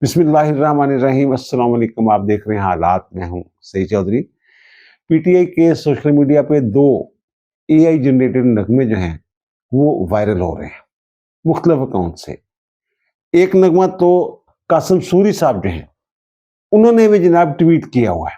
बिस्मिल्लाहिर्रहमानिर्रहीम। अस्सलाम वालेकुम। आप देख रहे हैं हालात। मैं हूं सईद चौधरी। पीटीआई के सोशल मीडिया पे दो एआई जनरेटेड नगमे जो हैं वो वायरल हो रहे हैं मुख्तलिफ अकाउंट से। एक नगमा तो कासिम सूरी साहब जो हैं उन्होंने भी जनाब ट्वीट किया हुआ है।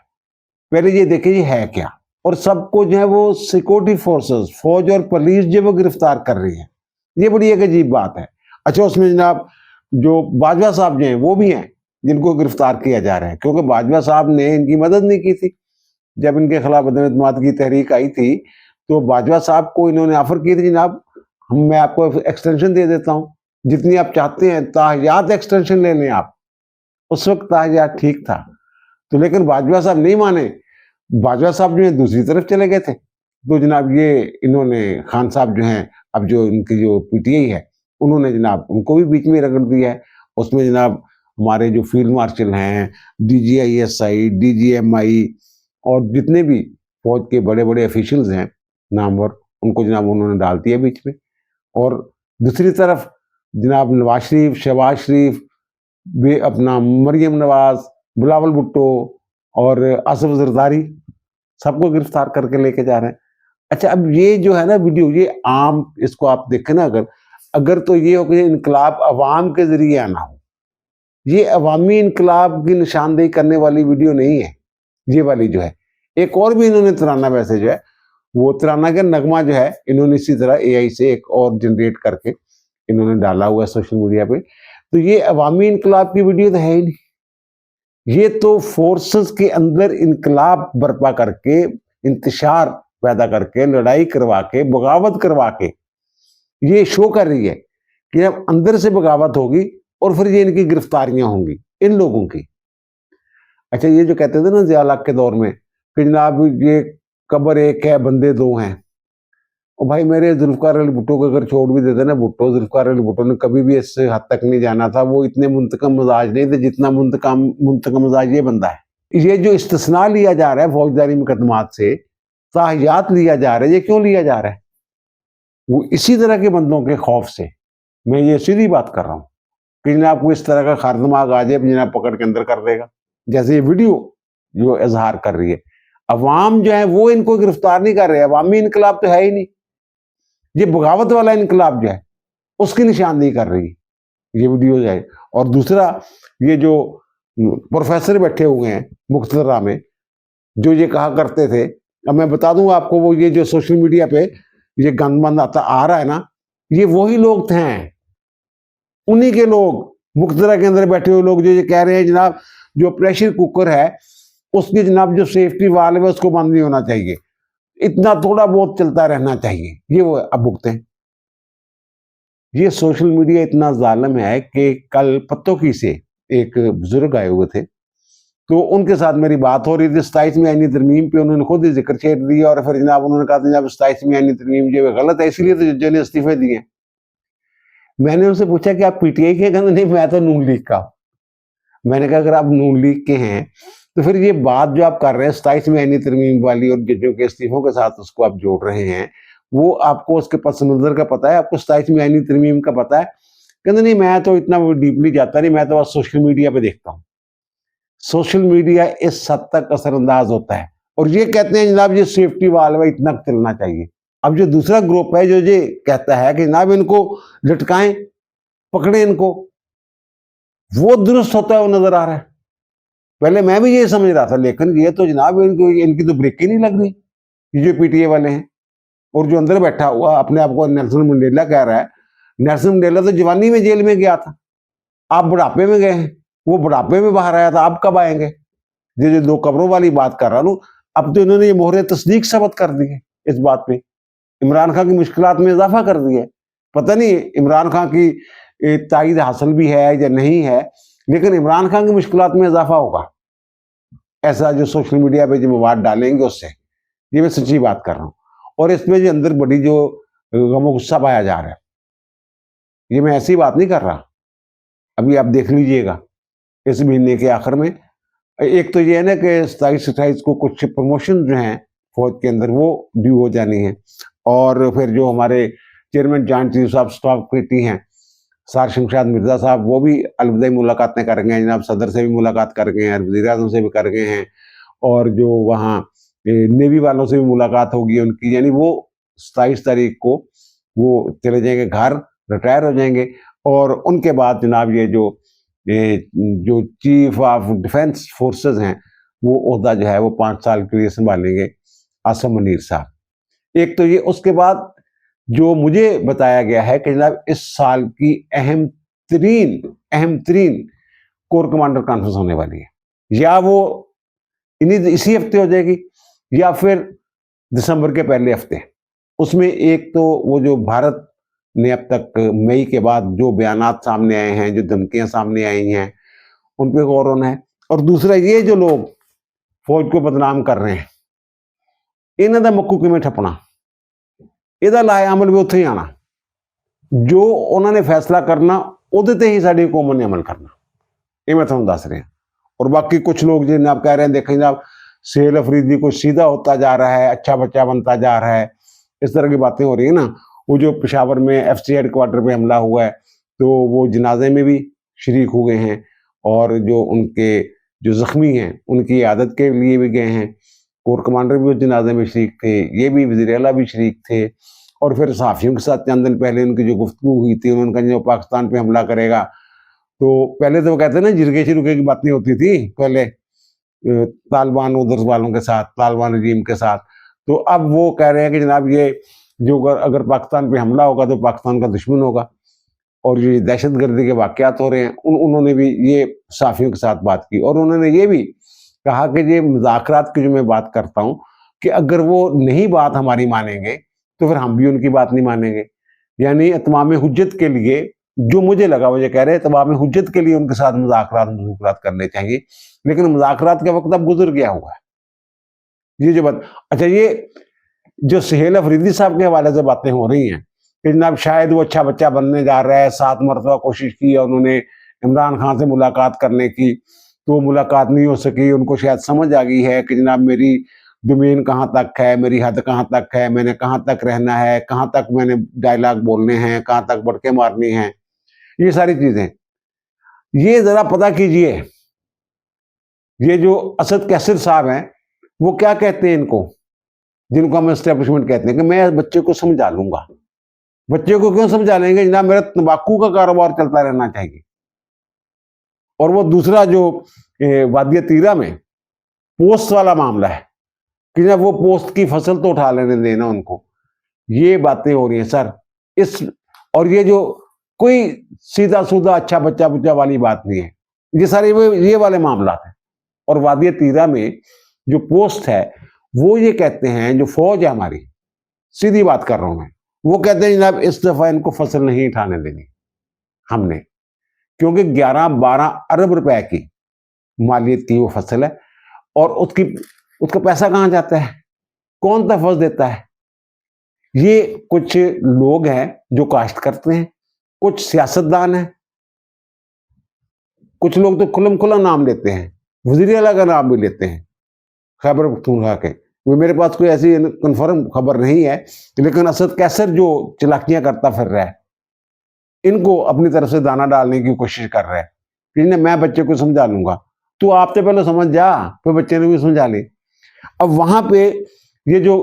पहले ये देखें ये है क्या, और सबको जो है वो सिक्योरिटी फोर्सेस, फौज और पुलिस जो वो गिरफ्तार कर रही है। ये बड़ी एक अजीब बात है। अच्छा, उसमें जनाब जो बाजवा साहब जो हैं वो भी हैं जिनको गिरफ्तार किया जा रहा है, क्योंकि बाजवा साहब ने इनकी मदद नहीं की थी। जब इनके खिलाफ अदम एतमाद की तहरीक आई थी तो बाजवा साहब को इन्होंने ऑफर की थी, जनाब मैं आपको एक्सटेंशन दे देता हूँ, जितनी आप चाहते हैं ताहयात एक्सटेंशन ले लें आप। उस वक्त ताहयात ठीक था तो, लेकिन बाजवा साहब नहीं माने। बाजवा साहब जो है दूसरी तरफ चले गए थे। तो जनाब ये इन्होंने खान साहब जो हैं, अब जो इनकी जो पीटीआई है, उन्होंने जनाब उनको भी बीच में रगड़ दिया है। उसमें जनाब हमारे जो फील्ड मार्शल हैं, डीजीआईएसआई, डीजीएमआई और जितने भी फौज के बड़े बड़े ऑफिशियल्स हैं नामवर, उनको जनाब उन्होंने डाल दिया बीच में। और दूसरी तरफ जनाब नवाज शरीफ, शहबाज शरीफ, अपना मरियम नवाज, बिलावल भुट्टो और आसिफ जरदारी सबको गिरफ्तार करके लेके जा रहे हैं। अच्छा, अब ये जो है ना वीडियो, ये आम इसको आप देखें ना, अगर अगर तो ये हो कि इनकलाब अवाम के जरिए आना हो, ये अवामी इनकलाब की निशानदेही करने वाली वीडियो नहीं है ये वाली जो है। एक और भी इन्होंने तराना वैसे जो है वो तराना का नगमा जो है इन्होंने इसी तरह एआई से एक और जनरेट करके इन्होंने डाला हुआ है सोशल मीडिया पे। तो ये अवामी इनकलाब की वीडियो तो है ही नहीं, ये तो फोर्सेस के अंदर इनकलाब बर्पा करके, इंतशार पैदा करके, लड़ाई करवा के, बगावत करवा के ये शो कर रही है कि अब अंदर से बगावत होगी और फिर ये इनकी गिरफ्तारियां होंगी इन लोगों की। अच्छा, ये जो कहते थे ना ज़िया-उल-हक के दौर में कि जनाब ये कब्र एक है बंदे दो हैं, और भाई मेरे जुल्फ़िकार अली भुट्टो को अगर छोड़ भी देते ना, जुल्फ़िकार अली भुट्टो ने कभी भी इस हद तक नहीं जाना था। वो इतने मुंतकम मिजाज नहीं थे जितना मुंतकम मिजाज ये बंदा है। ये जो इस्तिस्ना लिया जा रहा है फौजदारी मुकदमात से, ताहयात लिया जा रहा है, ये क्यों लिया जा रहा है? वो इसी तरह के बंदों के खौफ से। मैं ये सीधी बात कर रहा हूँ कि जनाब को इस तरह का खार दिमाग आ जाए, जनाब पकड़ के अंदर कर देगा। जैसे ये वीडियो जो इजहार कर रही है, अवाम जो है वो इनको गिरफ्तार नहीं कर रहे। अवामी इनकलाब तो है ही नहीं, ये बगावत वाला इनकलाब जो है उसकी निशानदेही कर रही है ये वीडियो जो है। और दूसरा, ये जो प्रोफेसर बैठे हुए हैं मुख्तसरा में जो ये कहा करते थे, अब मैं बता दूं आपको, वो ये जो सोशल मीडिया पे ये गंदमंद आता आ रहा है ना, ये वही लोग थे, उन्हीं के लोग मुख्तसरा के अंदर बैठे हुए लोग जो ये कह रहे हैं जनाब जो प्रेशर कुकर है उसकी जनाब जो सेफ्टी वाल्व है उसको बंद नहीं होना चाहिए, इतना थोड़ा बहुत चलता रहना चाहिए। ये वो अब भुगते हैं। ये सोशल मीडिया इतना जालिम है कि कल पत्तों से एक बुजुर्ग आए हुए थे, तो उनके साथ मेरी बात हो रही थी 27वीं आईनी तरमीम पे। उन्होंने खुद ही जिक्र छेड़ दिया और फिर जनाब उन्होंने कहा जनाब 27वीं आईनी तरमीम जो है गलत है, इसलिए तो जजों ने इस्तीफे दिए। मैंने उनसे पूछा कि आप पीटीआई के? कहते नहीं, मैं तो नून लीग का। मैंने कहा अगर आप नून लीग के हैं तो फिर ये बात जो आप कर रहे हैं 27वीं आईनी तरमीम वाली और जजों के इस्तीफों के साथ उसको आप जोड़ रहे हैं, वो आपको उसके पस मंजर का पता है? आपको 27वीं आईनी तरमीम का पता है? कहते नहीं, मैं तो इतना डीपली जाता नहीं, मैं तो बस सोशल मीडिया पे देखता हूँ। सोशल मीडिया इस हद तक असरअंदाज होता है। और ये कहते हैं जनाब ये सेफ्टी वाल्व है, इतना चलना चाहिए। अब जो दूसरा ग्रुप है जो ये कहता है कि जनाब इनको लटकाएं, पकड़े इनको, वो दुरुस्त होता है वो नजर आ रहा है। पहले मैं भी ये समझ रहा था, लेकिन ये तो जनाब इनकी तो ब्रेक ही नहीं लग रही, ये जो पीटीए वाले हैं। और जो अंदर बैठा हुआ अपने आप को नेल्सन मंडेला कह रहा है, नेल्सन मंडेला तो जवानी में जेल में गया था, आप बुढ़ापे में गए हैं, वो बुढ़ापे में बाहर आया था, आप कब आएंगे? ये जो दो कब्रों वाली बात कर रहा हूँ, अब तो इन्होंने ये मोहरे तस्दीक सबत कर दी है इस बात पे। इमरान खान की मुश्किलात में इजाफा कर दिया है। पता नहीं इमरान खान की तायद हासिल भी है या नहीं है, लेकिन इमरान खान की मुश्किलात में इजाफा होगा ऐसा जो सोशल मीडिया पे जो मवाद डालेंगे उससे। ये मैं सच्ची बात कर रहा हूँ। और इसमें जो अंदर बड़ी जो गमो गुस्सा पाया जा रहा है, ये मैं ऐसी बात नहीं कर रहा, अभी आप देख लीजिएगा इस महीने के आखिर में। एक तो ये है ना कि 27-28 को कुछ प्रमोशन जो हैं फौज के अंदर वो ड्यू हो जानी है, और फिर जो हमारे chairman joint chief of staff committee हैं सार शमशाद मिर्जा साहब वो भी अलविदाई मुलाकातें कर गए हैं, जनाब सदर से भी मुलाकात कर गए हैं, वज़ीर आज़म से भी कर गए हैं, और जो वहाँ नेवी वालों से भी मुलाकात होगी उनकी, यानी वो 27 तारीख को वो चले जाएंगे घर, रिटायर हो जाएंगे, और उनके बाद जनाब जो चीफ ऑफ डिफेंस फोर्सेस हैं वो ओहदा जो है वो 5 साल के लिए संभालेंगे आसिम मुनीर साहब। एक तो ये, उसके बाद जो मुझे बताया गया है कि जनाब इस साल की अहम तरीन कोर कमांडर कॉन्फ्रेंस होने वाली है, या वो इसी हफ्ते हो जाएगी या फिर दिसंबर के पहले हफ्ते। उसमें एक तो वो जो भारत ने अब तक मई के बाद जो बयानात सामने आए हैं, जो धमकियां सामने आई हैं, उन पर गौर होना है। और दूसरा ये जो लोग फौज को बदनाम कर रहे हैं, इन्हों का मुक्कू किमें ठपना, ਇਹਦਾ ਲਾਇਆ ਅਮਲ ਵੀ ਉੱਥੇ ਹੀ ਆਣਾ, ਜੋ ਉਹਨਾਂ ਨੇ फैसला करना ਉਹਦੇ ਤੇ ही साड़ी कौम ने अमल करना, ये मैं ਤੁਹਾਨੂੰ दस रहा। और बाकी कुछ लोग जिन्हें आप कह रहे हैं, देखें जनाब सेल अफरीदी कुछ सीधा होता जा रहा है, अच्छा बच्चा बनता जा रहा है, इस तरह की बातें हो रही है ना। वो जो पेशावर में FC हेडक्वार्टर पे हमला हुआ है, तो वो जनाजे में भी शरीक हो गए हैं, और जो उनके जो ज़ख्मी हैं उनकी आदत के लिए भी गए हैं, कोर कमांडर भी उस जनाजे में शरीक थे, ये भी वज़ीर आला भी शरीक थे। और फिर सहाफ़ियों के साथ चंद दिन पहले उनकी जो गुफ्तगू हुई थी, उन्होंने कहा जो पाकिस्तान पे हमला करेगा, तो पहले तो वो कहते हैं ना जिरगे शिरुगे की बातें होती थी पहले तालिबान उधर वालों के साथ, तालिबान रजीम के साथ, तो अब वो कह रहे हैं कि जनाब ये जो अगर पाकिस्तान पे हमला होगा तो पाकिस्तान का दुश्मन होगा, और ये दहशतगर्दी के वाक़यात हो रहे हैं। उन्होंने भी ये सहाफ़ियों के साथ बात की, और उन्होंने ये भी कहा कि ये मुज़ाकरात की जो मैं बात करता हूँ कि अगर वो नहीं बात हमारी मानेंगे तो फिर हम भी उनकी बात नहीं मानेंगे। यानी इत्माम हुज्जत के लिए, जो मुझे लगा वो ये कह रहे हैं इत्माम हुज्जत के लिए उनके साथ मुज़ाकरात करने चाहिए, लेकिन मुज़ाकरात का वक्त अब गुजर गया हुआ है। ये जो बात, अच्छा ये जो सुहेल अफरीदी साहब के हवाले से बातें हो रही हैं कि जनाब शायद वो अच्छा बच्चा बनने जा रहा है, 7 मरतबा कोशिश की है उन्होंने इमरान खान से मुलाकात करने की, तो मुलाकात नहीं हो सकी। उनको शायद समझ आ गई है कि जनाब मेरी डोमेन कहाँ तक है, मेरी हद कहाँ तक है, मैंने कहाँ तक रहना है, कहाँ तक मैंने डायलॉग बोलने हैं, कहाँ तक बड़के मारनी हैं, ये सारी चीजें। ये जरा पता कीजिए, ये जो असद कैसर साहब हैं वो क्या कहते हैं इनको, जिनको हम एस्टेब्लिशमेंट कहते हैं, कि मैं बच्चे को समझा लूंगा। बच्चे को क्यों समझा लेंगे जनाब, मेरा तंबाकू का कारोबार चलता रहना चाहिए। और वो दूसरा जो वादिया तीरा में पोस्ट वाला मामला है कि जब वो पोस्ट की फसल तो उठा लेने देना उनको, ये बातें हो रही हैं सर इस। और ये जो कोई सीधा सूधा अच्छा बच्चा बुच्चा वाली बात नहीं है, ये सारे ये वाले मामला है। और वादिया तीरा में जो पोस्ट है वो ये कहते हैं, जो फौज है हमारी, सीधी बात कर रहा हूं मैं, वो कहते हैं जनाब इस दफा इनको फसल नहीं उठाने देनी हमने, क्योंकि 11-12 अरब रुपए की मालियत की वो फसल है, और उसका पैसा कहां जाता है, कौन तहफ़्फ़ुज़ देता है। ये कुछ लोग हैं जो काश्त करते हैं, कुछ सियासतदान हैं, कुछ लोग तो खुल्लम खुल्ला नाम लेते हैं, वज़ीर आला का नाम भी लेते हैं खैबर पख्तूनख्वा के। मेरे पास कोई ऐसी कन्फर्म खबर नहीं है, लेकिन असद कैसर जो चलाकियां करता फिर रहा है, इनको अपनी तरफ से दाना डालने की कोशिश कर रहा है कि मैं बच्चे को समझा लूंगा। तो आप तो पहले समझ जा, फिर बच्चे ने भी समझा ली। अब वहां पे ये जो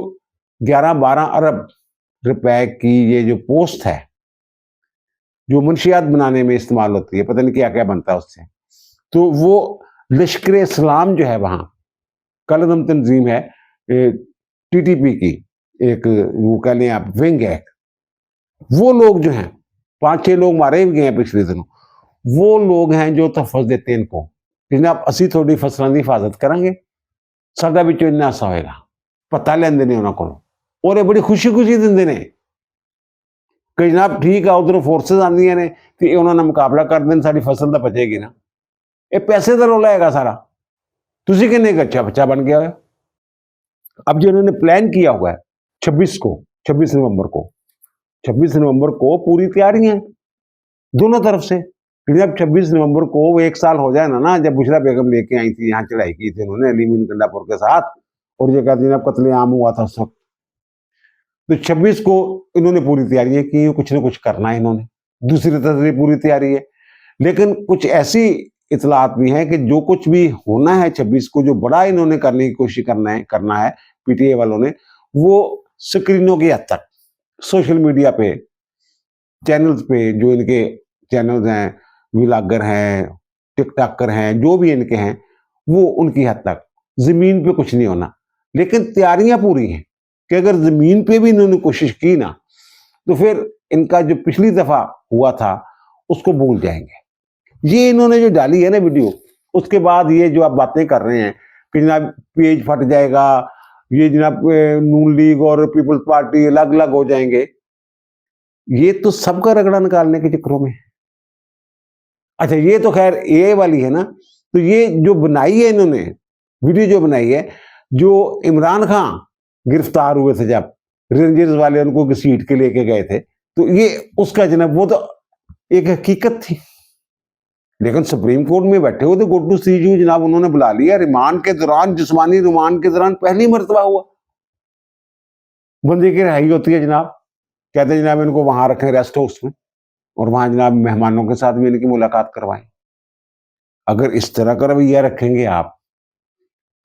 11-12 अरब रुपए की ये जो पोस्ट है, जो मुंशियात बनाने में इस्तेमाल होती है, पता नहीं क्या क्या बनता है उससे, तो वो लश्कर इस्लाम जो है वहां कलदम तंजीम है, TTP की एक वो कह लें आप विंग है, वो लोग जो हैं 5-6 लोग मारे भी गए हैं पिछले दिनों, वो लोग हैं जो तहफ़्फ़ुज़ देते हैं इनको, जनाब असी थोड़ी फसलों की हिफाजत करांगे, साडा विचों इन्ना सा होएगा, पता लेंदे ने उन्हां कोलों, और ये बड़ी खुशी खुशी दिंदे ने कि जनाब ठीक है उधरों फोर्सेस आंदियां ने ते उन्हां नाल मुकाबला कर देन, साडी फसल तां बचेगी ना। ये पैसे दा रौला हैगा सारा, तुसीं किन्ने क अच्छा बच्चा बन गया है। अब जो इन्होंने प्लान किया हुआ है 26 नवंबर को पूरी तैयारी है दोनों तरफ से। जब 26 नवंबर को वो 1 साल हो जाए ना, जब बुशरा बेगम लेके आई थी, यहाँ चढ़ाई की थी उन्होंने अली मीन गंडापुर के साथ, और ये कहती है कत्लेआम हुआ था उस वक्त, तो 26 को इन्होंने पूरी तैयारियां की, कुछ ना कुछ करना है इन्होंने, दूसरी तरफ से पूरी तैयारी है। लेकिन कुछ ऐसी इतलात भी हैं कि जो कुछ भी होना है 26 को, जो बड़ा इन्होंने करने की कोशिश करना है पीटीआई वालों ने, वो स्क्रीनों की हद तक सोशल मीडिया पे, चैनल्स पे, जो इनके चैनल्स हैं, व्लॉगर हैं, टिकटॉकर हैं, जो भी इनके हैं, वो उनकी हद तक, जमीन पे कुछ नहीं होना। लेकिन तैयारियां पूरी हैं कि अगर जमीन पे भी इन्होंने कोशिश की ना, तो फिर इनका जो पिछली दफा हुआ था उसको भूल जाएंगे। ये इन्होंने जो डाली है ना वीडियो, उसके बाद ये जो आप बातें कर रहे हैं कि जनाब पेज फट जाएगा, ये जनाब नून लीग और पीपल्स पार्टी अलग अलग हो जाएंगे, ये तो सबका रगड़ा निकालने के चक्करों में। अच्छा, ये तो खैर ए वाली है ना, तो ये जो बनाई है इन्होंने वीडियो, जो बनाई है, जो इमरान खान गिरफ्तार हुए थे जब रेंजर्स वाले उनको घसीट के लेके गए थे, तो ये उसका जनाब वो तो एक हकीकत थी। लेकिन सुप्रीम कोर्ट में बैठे हुए थे गुड्डू सीजू जनाब, उन्होंने बुला लिया रिमांड के दौरान, जिस्मानी रिमांड के दौरान पहली मर्तबा हुआ। बंदे की रिहाई होती है जनाब, कहते हैं जनाब इनको वहां रखें रेस्ट हाउस में, और वहां जनाब मेहमानों के साथ भी इनकी मुलाकात करवाएं। अगर इस तरह का रवैया रखेंगे आप,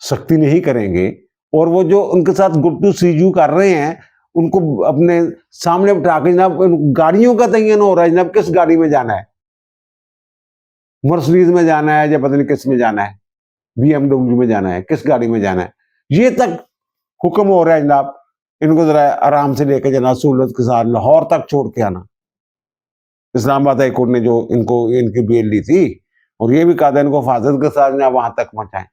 सख्ती नहीं करेंगे, और वो जो उनके साथ गुड्डू सीजू कर रहे हैं, उनको अपने सामने बिठा के जनाब गाड़ियों का तयन हो रहा है जनाब, किस गाड़ी में जाना है, मर्सिडीज में जाना है या पता नहीं किस में जाना है, बीएमडब्ल्यू में जाना है, किस गाड़ी में जाना है, ये तक हुक्म हो रहा है जनाब, इनको जरा आराम से लेकर जाना, सहूलत के साथ लाहौर तक छोड़ के आना। इस्लामाबाद हाई कोर्ट ने जो इनको इनकी बेल ली थी, और ये भी कहा था इनको हिफाजत के साथ जनाब वहां तक पहुंचाएं।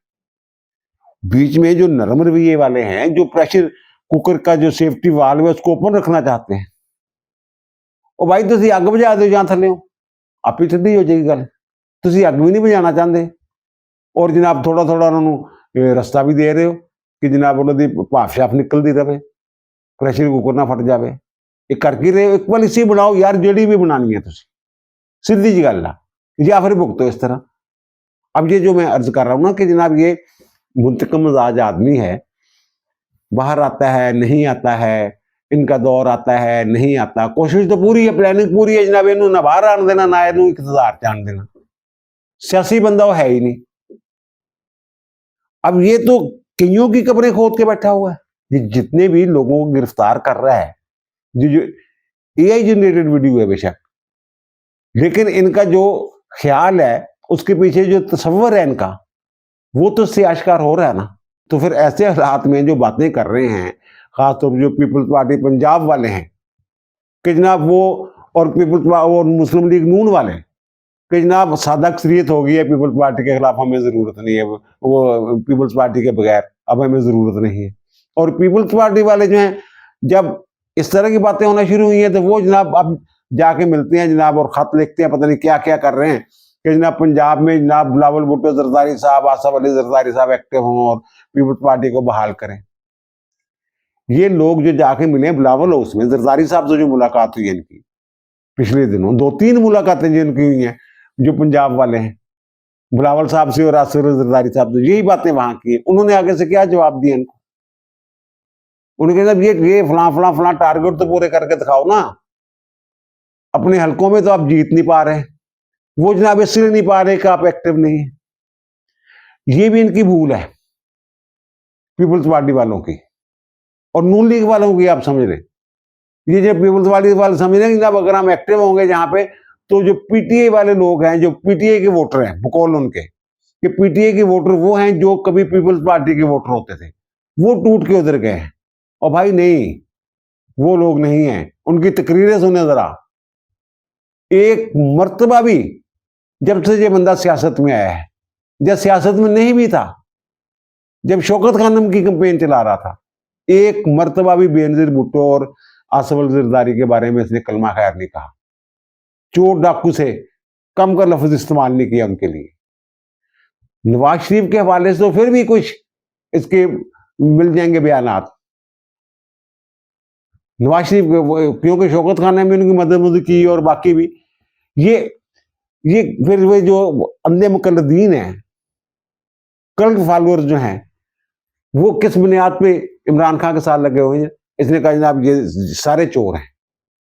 बीच में जो नरम रवैये वाले हैं, जो प्रेशर कुकर का जो सेफ्टी वाल्व है उसको ओपन रखना चाहते हैं, और भाई तुम अग बुझा दो जहां थले हो, आप ही ठंडी हो जाएगी गल, तुम अग भी नहीं बुझाना चाहते, और जनाब थोड़ा थोड़ा उन्होंने रस्ता भी दे रहे हो कि जनाब उन्होंने भाफ शाफ निकलती रहे, प्रेशर कुकर ना फट जाए, ये करके रहे हो। एक पॉलिसी बनाओ यार, जेडी भी बनानी है, सीधी जी गल है, या फिर भुगतो इस तरह। अब ये जो मैं अर्ज कर रहा हूं ना कि जनाब ये मुंतकम मिजाज आदमी है, बाहर आता है नहीं आता है, इनका दौर आता है नहीं आता, कोशिश तो पूरी है, प्लानिंग पूरी है जनाब, इन्हों ना बाहर आने देना, ना इन्हों इकतदार जान देना, सियासी बंदा वो है ही नहीं। अब ये तो कईयों की कब्रें खोद के बैठा हुआ है, ये जितने भी लोगों को गिरफ्तार कर रहा है, जो एआई जनरेटेड वीडियो है बेशक, लेकिन इनका जो ख्याल है, उसके पीछे जो तस्वर है इनका, वो तो इससे आश्कार हो रहा है ना। तो फिर ऐसे हालात में जो बातें कर रहे हैं, खासतौर पर जो पीपल्स पार्टी पंजाब वाले हैं कि जनाब वो, और पीपल्स और मुस्लिम लीग नून वाले कि जनाब सादा अक्सरियत हो गई है पीपल्स पार्टी के खिलाफ, हमें जरूरत नहीं है, वो पीपल्स पार्टी के बगैर अब हमें जरूरत नहीं है। और पीपल्स पार्टी वाले जो हैं, जब इस तरह की बातें होना शुरू हुई हैं, तो वो जनाब अब जाके मिलते हैं जनाब, और खत लिखते हैं, पता नहीं क्या क्या कर रहे हैं कि जनाब पंजाब में जनाब बिलावल भुट्टो जरदारी साहब, आसफ अली जरदारी साहब एक्टिव हों और पीपल्स पार्टी को बहाल करें। ये लोग जो जाके मिले बिलावल हाउस में, जरदारी साहब से जो मुलाकात हुई है इनकी पिछले दिनों, 2-3 मुलाकातें जो इनकी हुई हैं, जो पंजाब वाले हैं, बिलावल साहब से और आसफ अली जरदारी साहब से, यही बातें वहां की। उन्होंने आगे से क्या जवाब दिया इनको, उन्होंने कहा ये फला टारगेट तो पूरे करके दिखाओ ना, अपने हलकों में तो आप जीत नहीं पा रहे, वो जनाब इसलिए नहीं पा रहे कि आप एक्टिव नहीं है। ये भी इनकी भूल है पीपल्स पार्टी वालों की, और नून लीग वालों की। आप समझ रहे, ये जो पीपल्स पार्टी वाले समझ रहे कि जनाब अगर हम एक्टिव होंगे जहां पे, तो जो पीटीआई वाले लोग हैं, जो पीटीआई के वोटर हैं, बकौल उनके कि पीटीआई के वोटर वो हैं जो कभी पीपल्स पार्टी के वोटर होते थे, वो टूट के उधर गए हैं। और भाई नहीं, वो लोग नहीं हैं, उनकी तकरीरें सुने जरा। एक मर्तबा भी जब से ये बंदा सियासत में आया है, जब सियासत में नहीं भी था, जब शौकत खानम की कैंपेन चला रहा था, एक मर्तबा भी बेनजीर भुट्टो और आसफ अली जरदारी के बारे में इसने कलमा खैर नहीं कहा, चोर डाकू से कम का लफ्ज इस्तेमाल नहीं किया उनके लिए। नवाज शरीफ के हवाले से तो फिर भी कुछ इसके मिल जाएंगे बयानात, नवाज शरीफ क्योंकि शौकत खान ने भी उनकी मदद की, और बाकी भी ये फिर वे जो अंधे मुकल्लिदीन हैं, कल्ट फॉलोअर्स जो हैं, वो किस बुनियाद पे इमरान खान के साथ लगे हुए हैं। इसने कहा जनाब ये सारे चोर हैं,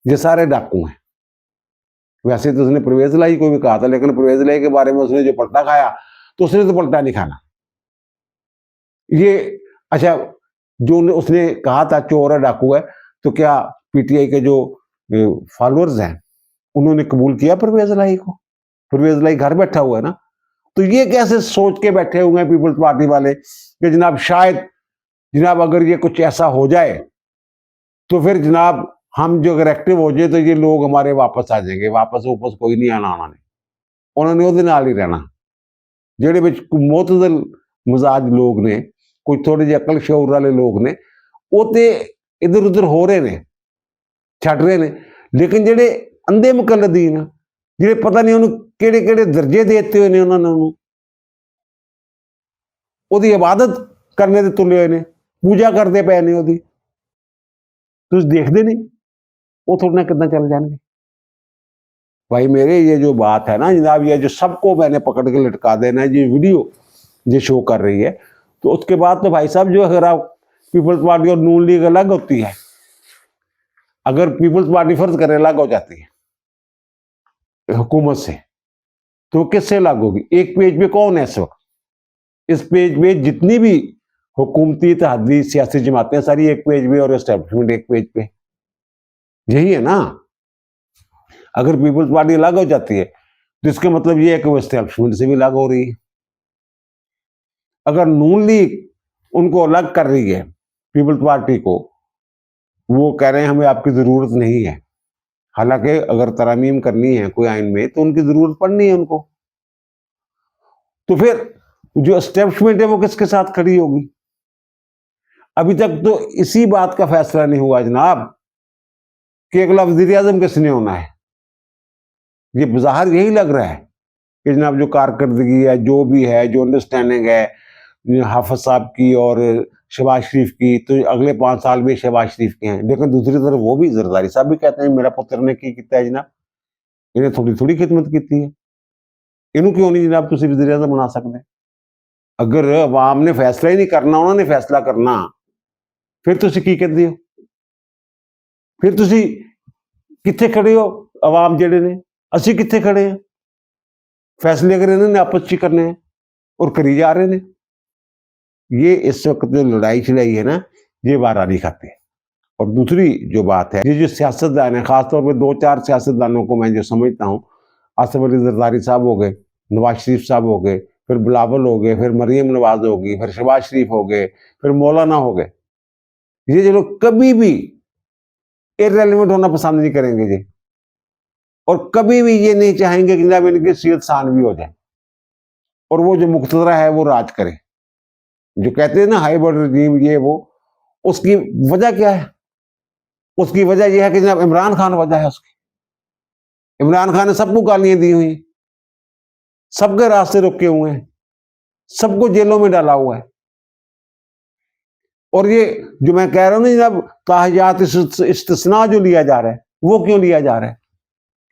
ये सारे डाकू हैं, वैसे तो उसने परवेज लाई को भी कहा था, लेकिन परवेज लाई के बारे में उसने जो पलटा खाया, तो उसने तो पलटा नहीं खाना। ये अच्छा, जो उसने कहा था चोर है डाकू है, तो क्या पीटीआई के जो फॉलोअर्स हैं उन्होंने कबूल किया परवेज लाई को? परवेज लाई घर बैठा हुआ है ना। तो ये कैसे सोच के बैठे हुए हैं पीपल्स पार्टी वाले कि जनाब शायद जनाब अगर ये कुछ ऐसा हो जाए तो फिर जनाब हम जो अगर एक्टिव हो जाए तो ये लोग हमारे वापस आ जाएंगे। वापस कोई नहीं आना उन्होंने ਉਹਦੇ ਨਾਲ ही रहना। ਜਿਹੜੇ ਵਿੱਚ ਮੁਤਜ਼ਲ ਮਿਜ਼ਾਜ ਲੋਕ ਨੇ, ਕੋਈ ਥੋੜੇ ਜਿਹੇ ਅਕਲ ਸ਼ਊਰ ਵਾਲੇ ਲੋਕ ਨੇ, ਉਹ ਤੇ इधर उधर हो रहे ने, ਛੱਡ ਰਹੇ ਨੇ। ਲੇਕਿਨ ਜਿਹੜੇ ਅੰਧੇ ਮੁਕੱਲਦੀਨ ਆ, ਜਿਹੜੇ ਪਤਾ ਨਹੀਂ ਉਹਨੂੰ ਕਿਹੜੇ ਕਿਹੜੇ ਦਰਜੇ ਦੇ ਦਿੱਤੇ ਹੋਏ ਨੇ ਉਹਨਾਂ ਨੇ, ਉਹਦੀ ਇਬਾਦਤ ਕਰਨੇ ਤੇ ਤੁਲੇ ਹੋਏ ਨੇ, ਪੂਜਾ ਕਰਦੇ ਪਏ ਨੇ ਉਹਦੀ। ਤੁਸੀਂ ਦੇਖਦੇ नहीं वो थोड़े ना कितना चल जाएंगे। भाई मेरे ये जो बात है ना जनाब, ये जो सबको मैंने पकड़ के लटका देना है, ये वीडियो जो शो कर रही है, तो उसके बाद तो भाई साहब जो अगर आप पीपल्स पार्टी और नून लीग अलग होती है, अगर पीपल्स पार्टी फर्ज करे अलग हो जाती है हुकूमत से, तो किससे अलग होगी? एक पेज पे कौन है इस वक्त? इस पेज पे जितनी भी हुकूमती इत्तेहादी सियासी जमातें सारी एक पेज पे और एस्टेब्लिशमेंट एक पेज पे, यही है ना। अगर पीपल्स पार्टी अलग हो जाती है तो इसका मतलब ये है कि वो एस्टेब्लिशमेंट से भी अलग हो रही है। अगर नून लीग उनको अलग कर रही है पीपल्स पार्टी को, वो कह रहे हैं हमें आपकी जरूरत नहीं है, हालांकि अगर तरमीम करनी है कोई आइन में तो उनकी जरूरत पड़नी है उनको। तो फिर जो एस्टेब्लिशमेंट है वो किसके साथ खड़ी होगी? अभी तक तो इसी बात का फैसला नहीं हुआ जनाब कि अगला वजीर आजम किसने होना है। ये बाहर यही लग रहा है कि जनाब जो कारकर्दगी है, जो भी है, जो अंडरस्टैंडिंग है हाफिज साहब की और शहबाज शरीफ की, तो अगले 5 साल में शहबाज शरीफ के हैं। लेकिन दूसरी तरफ वो भी जरदारी साहब भी कहते हैं मेरा पुत्र ने की किया है जनाब, इन्हें थोड़ी थोड़ी खिदमत की है, इन्हों क्यों नहीं जनाब तुम वजीर आजम बना सकते? अगर अवाम ने फैसला ही नहीं करना, उन्होंने फैसला करना, फिर तुम की कहते हो? फिर तुम कितने खड़े हो? अवाम जेडे ने असी कितने खड़े हैं? फैसले अगर इन्होंने आपस च करने हैं और करी जा रहे हैं। ये इस वक्त जो लड़ाई चलाई है ना, ये बार नहीं खाते। और दूसरी जो बात है, ये जो सियासतदान है, खासतौर पर 2-4 सियासतदानों को मैं जो समझता हूँ, आसिफ अली जरदारी साहब हो गए, नवाज शरीफ साहब हो गए, फिर बिलावल हो गए, फिर मरियम नवाज होगी, फिर शहबाज शरीफ हो गए, फिर मौलाना हो गए, ये जो लोग कभी भी इररेलेवेंट होना पसंद नहीं करेंगे जी, और कभी भी ये नहीं चाहेंगे कि जनाब इनकी सीयत सानवी हो जाए और वो जो मुख्तदरा है वो राज करे। जो कहते हैं ना हाइब्रिड रजीम ये वो, उसकी वजह क्या है? उसकी वजह यह है कि जनाब इमरान खान वजह है उसकी। इमरान खान ने सबको गालियां दी हुई, सबके रास्ते रोके हुए हैं, सबको जेलों में डाला हुआ है। और ये जो मैं कह रहा हूं ना जनाब ताहियात इस्तिस्ना जो लिया जा रहा है, वो क्यों लिया जा रहा है?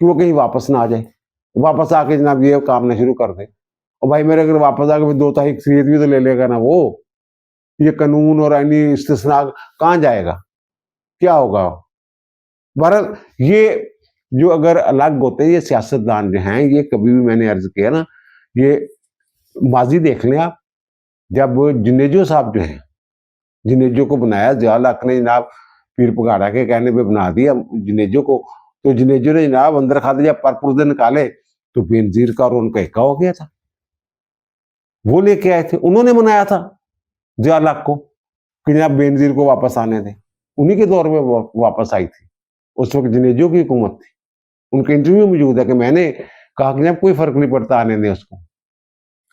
कि वो कहीं वापस ना आ जाए, वापस आके जनाब ये काम ना शुरू कर दे। और भाई मेरे अगर वापस आके 2 तारीख सीयत भी तो ले लेगा ना वो, ये कानून और आईनी इस्तिस्ना कहाँ जाएगा? क्या होगा? बहरहाल ये जो अगर अलग होते ये सियासतदान जो हैं, ये कभी भी मैंने अर्ज किया ना, ये माजी देख लें आप, जब जुनेजो साहब जो हैं, जुनेजो को बनाया ज़िया हक ने जनाब पीर पगाड़ा के कहने पे बना दिया जुनेजो को, तो जुनेजो ने जनाब अंदर खाते जब पर पुर्दे निकाले तो बेनजीर का और उनका एका हो गया था। वो लेके आए थे, उन्होंने बनाया था ज़िया हक को कि जनाब बेनजीर को वापस आने दें, उन्हीं के दौर में वापस आई थी। उस वक्त जुनेजो की हुकूमत थी, उनका इंटरव्यू मौजूद है कि मैंने कहा कि जनाब कोई फर्क नहीं पड़ता आने दें उसको।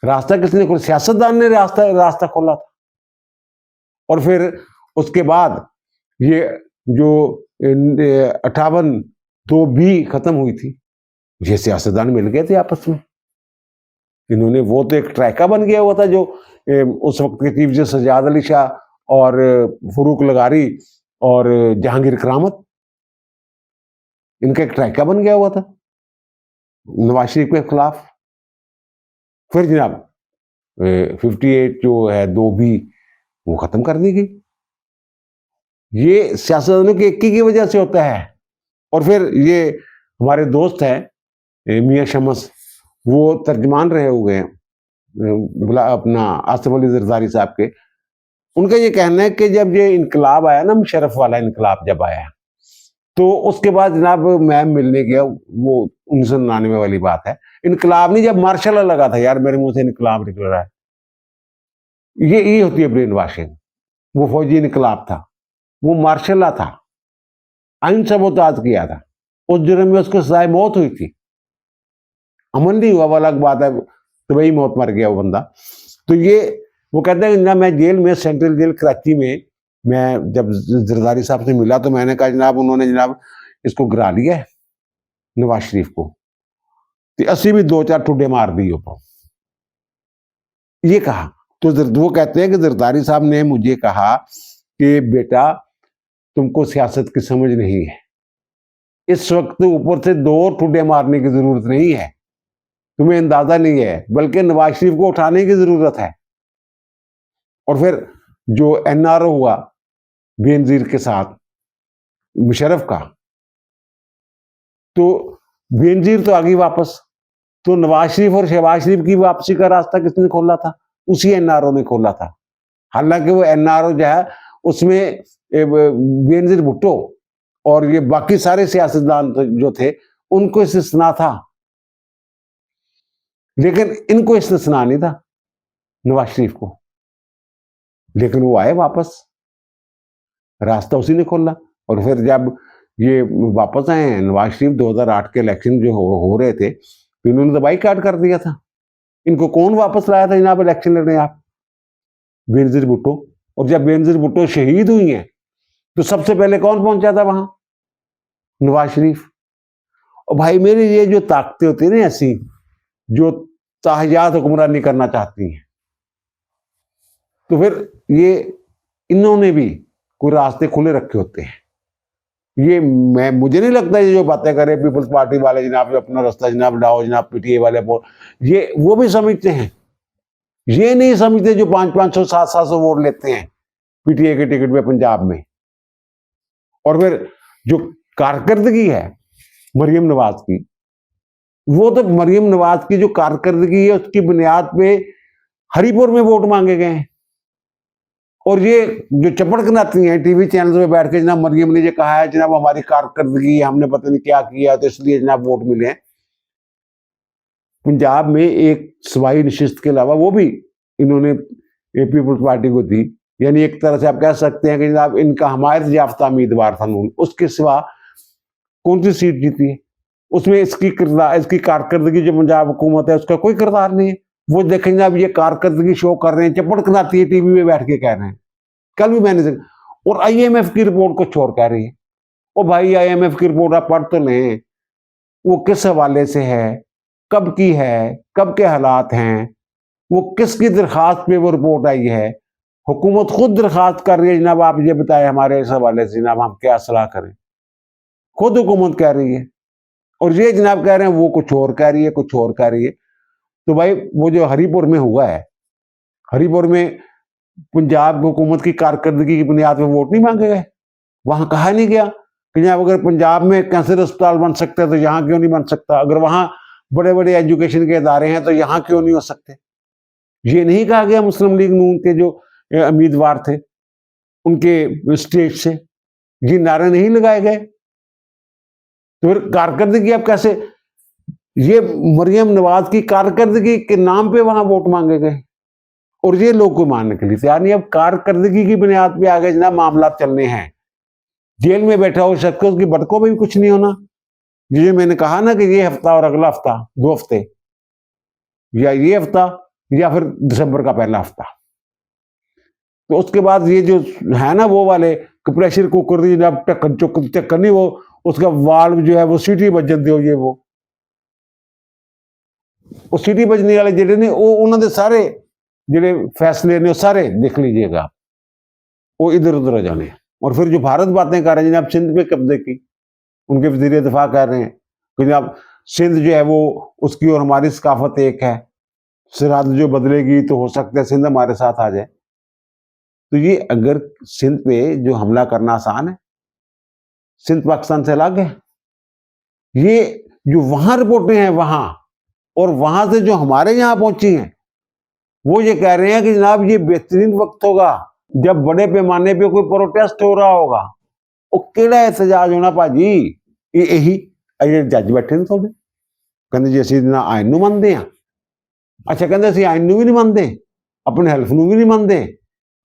रास्ता किसने खोला? सियासतदान ने रास्ता खोला था। और फिर उसके बाद ये जो 58-2B खत्म हुई थी, ये सियासतदान मिल गए थे आपस में। इन्होंने वो तो एक ट्रैका बन गया हुआ था जो उस वक्त के चीफ जस्टिस सजाद अली शाह और फरूक लगारी और जहांगीर करामत, इनका एक ट्रैका बन गया हुआ था नवाज शरीफ के खिलाफ। फिर जनाब 58 जो है 2B वो खत्म कर दी गई। ये सियासतदानों की एक की वजह से होता है। और फिर ये हमारे दोस्त हैं मियां शमस, वो तर्जमान रहे हुए हैं अपना आसिफ अली जरदारी साहब के। उनका ये कहना है कि जब ये इनकलाब आया ना, मुशर्रफ वाला इनकलाब जब आया, तो उसके बाद जनाब मैं मिलने गया, वो 1999 वाली बात है। इनकलाब नहीं, जब मार्शल लॉ लगा था, यार मेरे मुंह से इनकलाब निकल रहा है, ये होती है ब्रेन वॉशिंग। वो फौजी इनकलाब था, वो मार्शल लॉ था, आइन सबोताज किया था, उस जुर्म में उसको सजाए मौत हुई थी। अमन नहीं हुआ, वो अलग बात है, तो वही मौत मर गया वो बंदा। तो ये वो कहते हैं ना, मैं जेल में, सेंट्रल जेल कराची में, मैं जब जरदारी साहब से मिला तो मैंने कहा जनाब, उन्होंने जनाब इसको गिरा लिया है नवाज शरीफ को, तो असी भी 2-4 ठुड्डे मार दिए ऊपर, ये कहा। तो वो कहते हैं कि जरदारी साहब ने मुझे कहा कि बेटा तुमको सियासत की समझ नहीं है, इस वक्त ऊपर से 2 ठुड्डे मारने की जरूरत नहीं है, तुम्हें अंदाजा नहीं है, बल्कि नवाज शरीफ को उठाने की जरूरत है। और फिर जो एनआरओ हुआ बेनजीर के साथ मुशर्रफ का, तो बेनजीर तो आ गई वापस, तो नवाज शरीफ और शहबाज शरीफ की वापसी का रास्ता किसने खोला था? उसी एनआरओ ने खोला था। हालांकि वो एनआरओ जो है उसमें बेनजीर भुट्टो और ये बाकी सारे सियासतदान जो थे उनको इस्तिस्ना था, लेकिन इनको इस्तिस्ना नहीं था, नवाज शरीफ को। लेकिन वो आए वापस, रास्ता उसी ने खोला। और फिर जब ये वापस आए हैं नवाज शरीफ, 2008 के इलेक्शन जो हो रहे थे, तो इन्होंने तो बाईकाट कर दिया था। इनको कौन वापस लाया था जनाब इलेक्शन लड़ने? आप, बेनजीर भुट्टो। और जब बेनजीर भुट्टो शहीद हुई हैं तो सबसे पहले कौन पहुंचा था वहां? नवाज शरीफ। और भाई मेरी ये जो ताकतें होती है ना ऐसी, जो ताहयात हुक्मरानी करना चाहती हैं, तो फिर ये इन्होंने भी कोई रास्ते खुले रखे होते हैं। ये मुझे नहीं लगता ये जो बातें करे पीपल्स पार्टी वाले जनाब, अपना रास्ता जनाब लाओ जनाब, पीटीए वाले ये वो भी समझते हैं। ये नहीं समझते जो 500-500 700-700 वोट लेते हैं पीटीए के टिकट पे पंजाब में। और फिर जो कारकर्दगी है मरियम नवाज की, वो तो मरियम नवाज की जो कारकर्दगी है उसकी बुनियाद पे हरिपुर में वोट मांगे गए हैं। और ये जो चपड़ कनाती हैं टीवी चैनल में बैठ के, जनाब मरियम ने ये कहा है जनाब हमारी कारकर्दगी है, हमने पता नहीं क्या किया तो इसलिए जनाब वोट मिले हैं। पंजाब में एक सवाई नशिस्त के अलावा वो भी इन्होंने पीपल्स पार्टी को दी, यानी एक तरह से आप कह सकते हैं कि जनाब इनका हमायत याफ्ता उम्मीदवार था नून। उसके सिवा कौन सी सीट जीती है? उसमें इसकी कारकर्दगी जो पंजाब हुकूमत है उसका कोई किरदार नहीं है। वो देखें जनाब ये कारकर्दगी शो कर रहे हैं, चपड़ कनाती है टीवी में बैठ के कह रहे हैं। कल भी मैंने और आईएमएफ की रिपोर्ट कुछ और कह रही है। ओ भाई आईएमएफ की रिपोर्ट आप पढ़ तो लें, वो किस हवाले से है, कब की है, कब के हालात हैं, वो किसकी दरखास्त पे वो रिपोर्ट आई है। हुकूमत खुद दरखास्त कर रही है जनाब आप ये बताए हमारे इस हवाले से जनाब हम क्या सलाह करें, खुद हुकूमत कह रही है। और ये जनाब कह रहे हैं वो कुछ और कह रही है, कुछ और कह रही है। तो भाई वो जो हरिपुर में हुआ है, हरिपुर में पंजाब हुकूमत की कारकर्दगी की बुनियाद पर वोट नहीं मांगे गए। वहां कहा नहीं गया कि जनाब अगर पंजाब में कैंसर अस्पताल बन सकता है तो यहाँ क्यों नहीं बन सकता, अगर वहां बड़े बड़े एजुकेशन के इदारे हैं तो यहाँ क्यों नहीं हो सकते। ये नहीं कहा गया मुस्लिम लीग नून के जो उम्मीदवार थे उनके स्टेट से, ये नारे नहीं लगाए गए। तो फिर कारकर्दगी आप कैसे, ये मरियम नवाज की कारकर्दगी के नाम पे वहां वोट मांगे गए और ये लोग को मानने के लिए तैयार नहीं। अब कारकर्दगी की बुनियाद पे आगे जनाब मामला चलने हैं। जेल में बैठा हो शख्स उसकी बटकों में भी कुछ नहीं होना। ये मैंने कहा ना कि ये हफ्ता और अगला हफ्ता, 2 हफ्ते, या ये हफ्ता या फिर दिसंबर का पहला हफ्ता, तो उसके बाद ये जो है ना वो वाले प्रेशर कुकर जनाब टक्कर चक्कर नहीं, वो उसका वाल्व जो है वो सीटी बज जाती हो, ये वो सीटी बजने वाले जेडे ने वो उन्होंने सारे जेडे फैसले ने सारे देख लीजिएगा वो इधर उधर हो जाने। और फिर जो भारत बातें कर रहे हैं जनाब सिंध पे कब्जे की, उनके वजीर दिफा कह रहे हैं कि जनाब सिंध जो है वो उसकी और हमारी सकाफत एक है, सरहद जो बदलेगी तो हो सकता है सिंध हमारे साथ आ जाए। तो ये अगर सिंध पे जो हमला करना आसान है, सिंध पाकिस्तान से अलग है। ये जो वहां रिपोर्टें हैं वहां, और वहां से जो हमारे यहाँ पहुंची हैं, वो ये कह रहे हैं कि जनाब ये बेहतरीन वक्त होगा जब बड़े पैमाने पे कोई प्रोटेस्ट हो रहा होगा। वो केड़ा एहतजाज होना भाजी, यही जज बैठे ने थोड़े कहते जी असं ना आइन नूं मनदे हां। अच्छा कहते असं आइन नूं भी नहीं मनदे, अपने हल्फ नूं भी नहीं मनदे,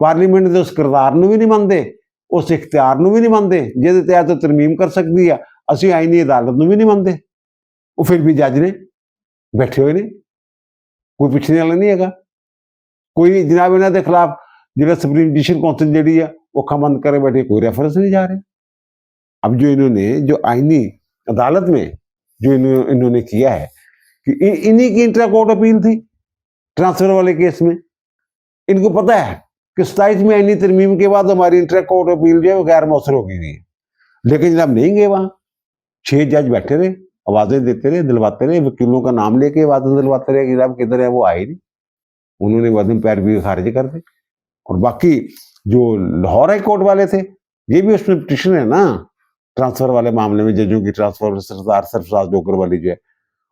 पार्लीमेंट के उस किरदार नूं भी नहीं मनदे, उस इख्तियार नूं भी नहीं मनदे जिहदे तहत तो तरमीम कर सकती है। असं आईनी अदालत नूं भी नहीं मनदे, वो फिर भी जज ने बैठे हुए ने, कोई पूछने वाला नहीं है। कोई जनाब इन्हों के खिलाफ जो सुप्रीम जुडिशल कौंसल जी है वो अखा बंद करे बैठे, कोई रेफरेंस नहीं जा रहे। अब जो इन्होंने जो आईनी अदालत में जो इन्होंने किया है कि इन्हीं की इंट्रा कोर्ट अपील थी ट्रांसफर वाले केस में। इनको पता है कि 27 में आईनी तरमीम के बाद हमारी इंट्रा कोर्ट अपील जो है वो गैर मौसर होगी नहीं, लेकिन जनाब नहीं गए वहां। 6 जज बैठे रहे, आवाजें देते रहे, दिलवाते रहे, वकीलों का नाम लेके आवाजें दिलवाते रहे कि जनाब किधर है, वो आए नहीं। उन्होंने वादन पैर भी खारिज कर दी। और बाकी जो लाहौर हाई कोर्ट वाले थे ये भी उसमें पिटिशन है ना ट्रांसफर वाले मामले में, जजों की ट्रांसफर सरदार सरफराज डोगर वाली जो है,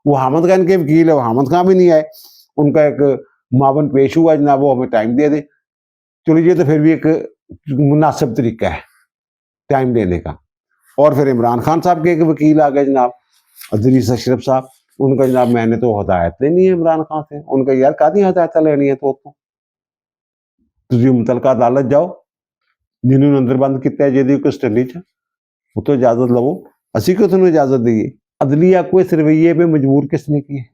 वो हामद खान के वकील है, वो हामद खान भी नहीं आए। उनका एक मावन पेश हुआ जनाब, वो हमें टाइम दे दे। चलो ये तो फिर भी एक मुनासिब तरीका है टाइम देने का। और फिर इमरान खान साहब के एक वकील आ गए जनाब अदरीस अशरफ साहब, उनका जनाब मैंने तो हदायत लेनी है इमरान खान से। उनका यार कादी हदायत लेनी है तो मुतलका अदालत जाओ, जिन्होंने अंदर बंद किया जी कस्टडी च, वो तो इजाजत लवो, असी क्यों तुम्हें इजाजत दी। अदलिया को इस रवैये पे मजबूर किसने किया।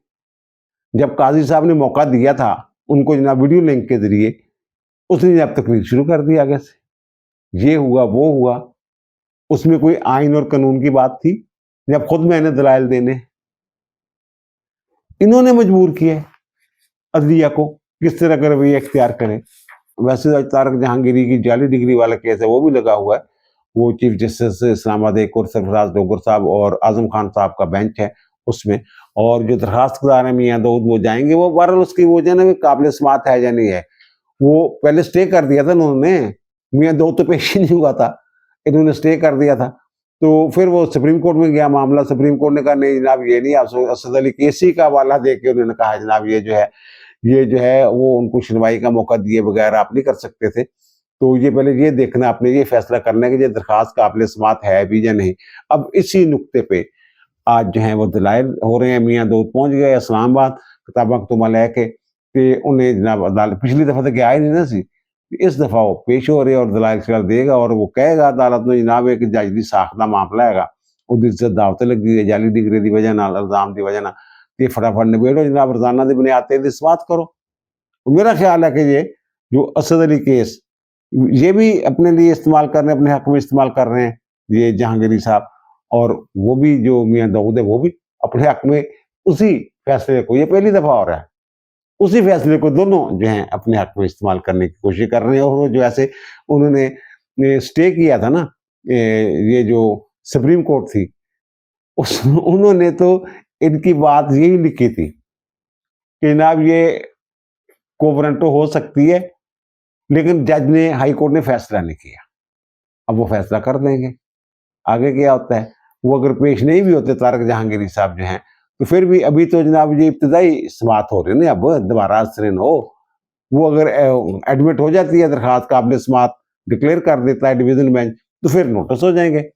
जब काजी साहब ने मौका दिया था उनको जनाब वीडियो लिंक के जरिए, उसने जब तकरीर शुरू कर दी आगे से, ये हुआ वो हुआ, उसमें कोई आइन और कानून की बात थी जब खुद मैंने दलाइल देने। इन्होंने मजबूर किया अदलिया को किस तरह का रवैया इख्तियार करें। वैसे तारक जहांगीरी की जाली डिग्री वाला केस है वो भी लगा हुआ है, वो चीफ जस्टिस इस्लामाबाद एक और सरफराज डोगर साहब और आजम खान साहब का बेंच है उसमें। और जो दरखास्तदार है मियाँ दाऊद वो जाएंगे, वो बहरहाल उसकी वो जो है काबिल समात है या नहीं है, वो पहले स्टे कर दिया था उन्होंने, मियाँ दाऊद तो पेश ही नहीं हुआ था, इन्होंने स्टे कर दिया था। तो फिर वो सुप्रीम कोर्ट में गया मामला, सुप्रीम कोर्ट ने कहा नहीं जनाब ये नहीं, आप असद अली केसी का हवाला दे के उन्होंने कहा जनाब ये जो है वो उनको सुनवाई का मौका दिए बगैर आप नहीं कर सकते थे। तो ये पहले ये देखना, आपने ये फैसला करना है कि ये दरखास्त काबिल समात है भी या नहीं। अब इसी नुक्ते पे आज जो है वो दलाइल हो रहे हैं। मियाँ दाऊद पहुंच गए इस्लामाबाद किताबा कतुमा लैके, उन्हें जनाब अदालत पिछली दफा तो गया ही नहीं ना सी, इस दफा वो पेश हो रहे और दलाइल शलाइल देगा और वो कहेगा अदालत में जनाब एक जज की साख का मामला है, ਉਹਦੀ इज्जत दावत लगी है जाली डिग्री की वजह नाल इल्जाम की वजह नाल, ते फटाफट निबेड़ो जनाब, रोजाना की बुनियाद पर इसबात करो। मेरा ख्याल है कि ये जो असद अली केस ये भी अपने लिए इस्तेमाल कर रहे हैं, अपने हक में इस्तेमाल कर रहे हैं ये जहांगीरी साहब, और वो भी जो मियाँ दाऊद है वो भी अपने हक में उसी फैसले को, ये पहली दफा हो रहा है, उसी फैसले को दोनों जो है अपने हक में इस्तेमाल करने की कोशिश कर रहे हैं। और जो ऐसे उन्होंने स्टे किया था ना, ये जो सुप्रीम कोर्ट थी उन्होंने तो इनकी बात यही लिखी थी कि जनाब ये कोवरेंटो हो सकती है, लेकिन जज ने हाई कोर्ट ने फैसला नहीं किया, अब वो फैसला कर देंगे। आगे क्या होता है, वो अगर पेश नहीं भी होते तारक जहांगीरी साहब जो हैं, तो फिर भी अभी तो जनाब ये इब्तदाई समात हो रही है, अब दोबारा असरिन हो, वो अगर एडमिट हो जाती है दरखास्त काबिल समात डिक्लेयर कर देता है डिवीजन बेंच, तो फिर नोटिस हो जाएंगे।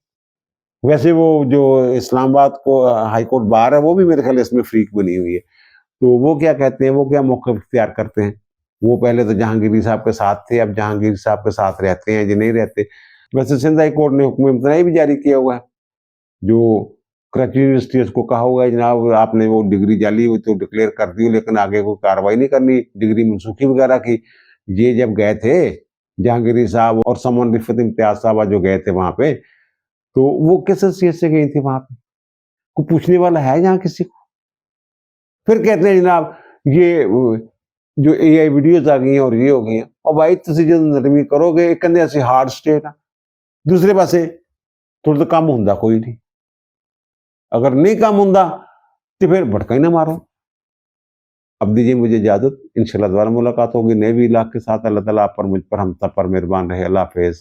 वैसे वो जो इस्लामाबाद को हाई कोर्ट बार है वो भी मेरे ख्याल इसमें फ्रीक बनी हुई है, तो वो क्या कहते हैं, वो क्या मौक़िफ़ इख्तियार करते हैं। वो पहले तो जहांगीरी साहब के साथ थे, अब जहांगीर साहब के साथ रहते हैं या नहीं रहते। वैसे सिंध हाई कोर्ट ने हुक्म इम्तनाई भी जारी किया हुआ है, जो कराची यूनिवर्सिटी उसको कहा हुआ है जनाब आपने वो डिग्री जाली हुई तो डिक्लेयर कर दी, लेकिन आगे कोई कार्रवाई नहीं करनी, डिग्री मनसूखी वगैरह की। ये जब गए थे जहांगीरी साहब और समन रिफत इम्तियाज साहब जो गए थे वहां पे, तो वो किस हैसियत से गई थी वहां पे, कोई पूछने वाला है यहाँ किसी को। फिर कहते हैं जनाब ये जो AI वीडियोज आ गई हैं और ये हो गई हैं, और भाई तुम जो नरमी करोगे एक कहते ऐसे हार्ड स्टेट है, दूसरे पासे थोड़ा तो कम होंदा कोई नहीं, अगर नहीं कम होंदा तो फिर भटका ही ना मारो। अब दीजिए मुझे इजाजत, इंशाल्लाह दोबारा मुलाकात होगी नए भी इलाके के साथ। अल्लाह ताला आप पर मुझ पर हम सब पर मेहरबान रहे। अल्लाह हाफिज।